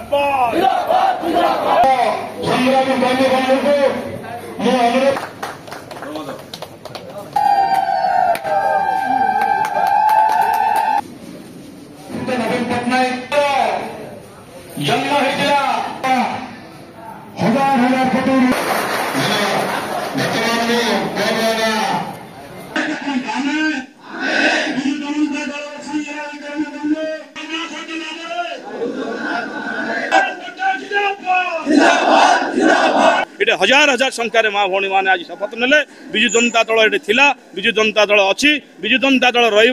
जिंदाबाद संग्रामी बंधुबांधव को मैं अनुरोध नवीन पटनायक जन्म होता हजार हजार कोटी ये हजार हजार संख्यार माँ भौणी मैंने आज शपथ नेले विजु जनता दल ये थिला विजु जनता दल अच्छी विजु जनता दल रही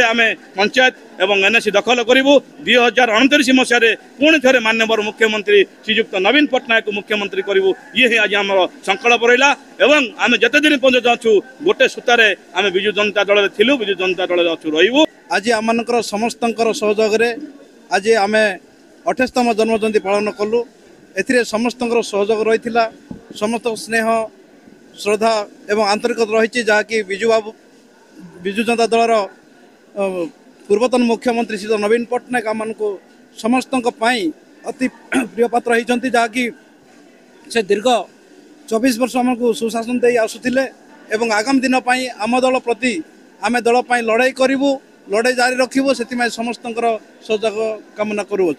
आम पंचायत एवं एनएसी दखल करूँ 2029 मसीह पुणी थे माननीय मुख्यमंत्री श्रीजुक्त नवीन पट्टनायक मुख्यमंत्री करूँ ये ही आज आम संकल्प रहा एवं आम जिते दिन पर्यटन अच्छु गोटे सूतार आम विजु जनता दल थिलु विजु जनता दल अच्छु रही आज आम समस्त सहयोग आज आम 28तम जन्मजयंती पालन कलु एथिरे समस्त सहयोग रही समस्त स्नेह श्रद्धा एवं आंतरिकता रही जहाँकि विजु जनता दलर पूर्वतन मुख्यमंत्री श्री नवीन पट्टनायक आम समस्त अति प्रिय पात्र होती जहाँकि से दीर्घ 24 वर्ष आमको सुशासन दे आसुले एवं आगामी दिन आम दल प्रति आम दल लड़ाई करूँ लड़ाई जारी रखू से समस्त सहयोग कामना करूँ।